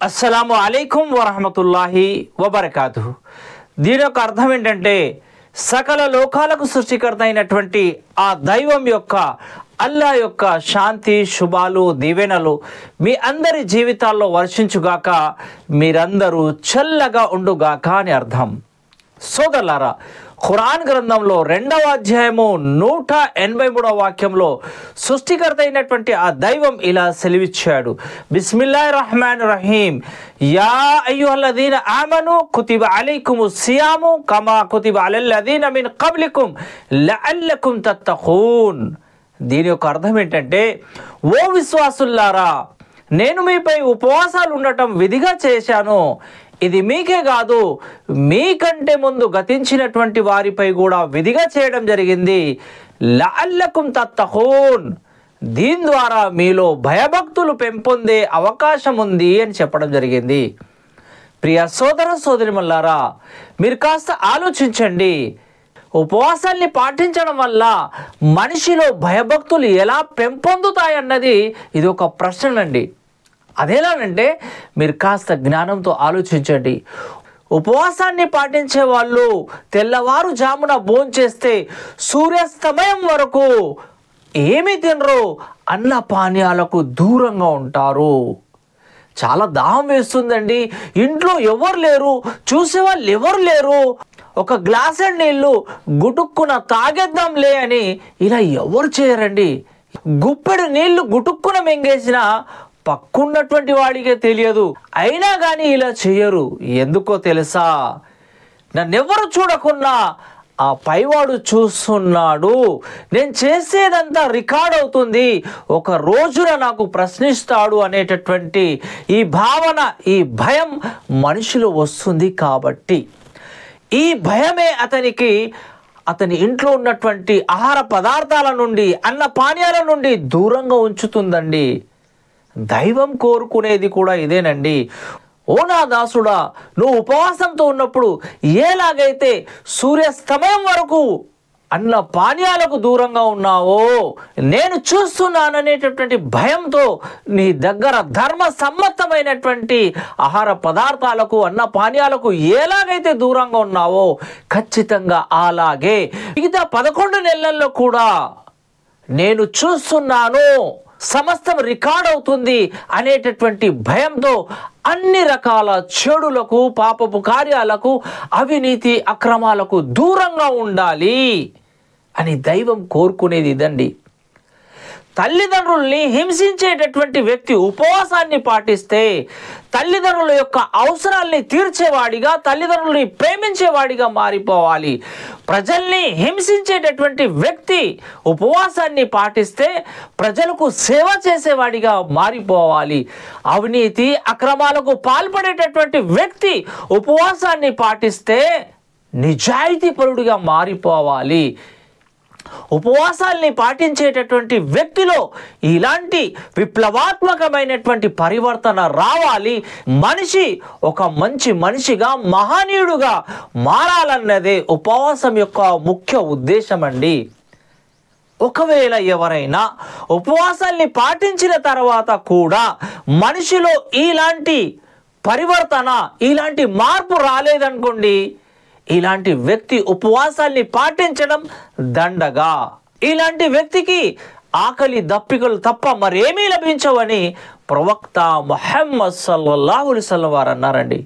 అస్సలాము అలైకుం వరహమతుల్లాహి వబర్కాతుహు. దీని యొక్క అర్థం ఏంటంటే, సకల లోకాలకు సృష్టికర్త అయినటువంటి ఆ దైవం యొక్క అల్లా యొక్క శాంతి శుభాలు దీవెనలు మీ అందరి జీవితాల్లో వర్షించుగాక, మీరందరూ చల్లగా ఉండుగాక అని అర్థం. సోదరులారా, ఖురాన్ గ్రంథంలో 2వ అధ్యాయము 183వ వాక్యంలో సృష్టికర్త అయినటువంటి ఆ దైవం ఇలా సెలవిచ్చాడు. బిస్మిల్లాహిర్ రహమానిర్ రహీం. యా అయ్యుహల్లదీన ఆమను కుతిబ అలైకుముస్ సియాము కమా కుతిబ అలల్లదీన మిన్ కబ్లికుం లఅల్లకుం తత్తఖూన్. దీని యొక్క అర్థం ఏంటంటే, ఓ విశ్వాసుల్లారా, నేను మీపై ఉపవాసాలు ఉండటం విధిగా చేశాను. ఇది మీకే కాదు, మీకంటే ముందు గతించినటువంటి వారిపై కూడా విధిగా చేయడం జరిగింది. లఅల్లకుం తత్తఖూన్. దీని ద్వారా మీలో భయభక్తులు పెంపొందే అవకాశం ఉంది అని చెప్పడం జరిగింది. ప్రియ సోదర సోదరిమల్లారా, మీరు కాస్త ఆలోచించండి. ఉపవాసాన్ని పాటించడం వల్ల మనిషిలో భయభక్తులు ఎలా పెంపొందుతాయన్నది ఇది ఒక ప్రశ్నండి. అదేలానంటే మీరు కాస్త జ్ఞానంతో ఆలోచించండి. ఉపవాసాన్ని పాటించే వాళ్ళు తెల్లవారుజామున భోంచేస్తే సూర్యాస్తమయం వరకు ఏమి తినరు, అన్న పానీయాలకు దూరంగా ఉంటారు. చాలా దాహం వేస్తుందండి, ఇంట్లో ఎవరు లేరు, చూసేవాళ్ళు ఎవరు లేరు, ఒక గ్లాసెడ్ నీళ్ళు గుటుక్కున తాగేద్దాంలే అని ఇలా ఎవరు చేయరండి. గుప్పెడు నీళ్లు గుటుక్కున మింగేసిన పక్కున్నటువంటి వాడికే తెలియదు, అయినా కానీ ఇలా చెయ్యరు. ఎందుకో తెలుసా? నన్నెవరు చూడకున్నా ఆ పైవాడు చూస్తున్నాడు, నేను చేసేదంతా రికార్డ్ అవుతుంది, ఒక రోజున నాకు ప్రశ్నిస్తాడు అనేటటువంటి ఈ భావన, ఈ భయం మనిషిలో వస్తుంది. కాబట్టి ఈ భయమే అతని ఇంట్లో ఉన్నటువంటి ఆహార పదార్థాల నుండి, అన్న పానీయాల నుండి దూరంగా ఉంచుతుందండి. దైవం కోరుకునేది కూడా ఇదేనండి. ఓ నా దాసుడా, నువ్వు ఉపవాసంతో ఉన్నప్పుడు ఎలాగైతే సూర్యాస్తమయం వరకు అన్న పానీయాలకు దూరంగా ఉన్నావో, నేను చూస్తున్నాననేటటువంటి భయంతో నీ దగ్గర ధర్మ సమ్మతమైనటువంటి ఆహార పదార్థాలకు, అన్న పానీయాలకు ఎలాగైతే దూరంగా ఉన్నావో, ఖచ్చితంగా అలాగే మిగతా 11 నెలల్లో కూడా నేను చూస్తున్నాను, సమస్తం రికార్డ్ అవుతుంది అనేటటువంటి భయంతో అన్ని రకాల చెడులకు, పాపపు కార్యాలకు, అవినీతి అక్రమాలకు దూరంగా ఉండాలి అని దైవం కోరుకునేది ఇదండి. తల్లిదండ్రుల్ని హింసించేటటువంటి వ్యక్తి ఉపవాసాన్ని పాటిస్తే తల్లిదండ్రుల యొక్క అవసరాల్ని తీర్చేవాడిగా, తల్లిదండ్రుల్ని ప్రేమించేవాడిగా మారిపోవాలి. ప్రజల్ని హింసించేటటువంటి వ్యక్తి ఉపవాసాన్ని పాటిస్తే ప్రజలకు సేవ చేసేవాడిగా మారిపోవాలి. అవినీతి అక్రమాలకు పాల్పడేటటువంటి వ్యక్తి ఉపవాసాన్ని పాటిస్తే నిజాయితీపరుడిగా మారిపోవాలి. ఉపవాసాల్ని పాటించేటటువంటి వ్యక్తిలో ఇలాంటి విప్లవాత్మకమైనటువంటి పరివర్తన రావాలి. మనిషి ఒక మంచి మనిషిగా, మహనీయుడుగా మారాలన్నదే ఉపవాసం యొక్క ముఖ్య ఉద్దేశం అండి. ఒకవేళ ఎవరైనా ఉపవాసాల్ని పాటించిన తర్వాత కూడా మనిషిలో ఇలాంటి పరివర్తన, ఇలాంటి మార్పు రాలేదనుకోండి, ఇలాంటి వ్యక్తి ఉపవాసాల్ని పాటించడం దండగా. ఇలాంటి వ్యక్తికి ఆకలి దప్పికలు తప్ప మరేమీ లభించవని ప్రవక్త ముహమ్మద్ సల్లల్లాహు అలైహి వసల్లం వారు అన్నారండి.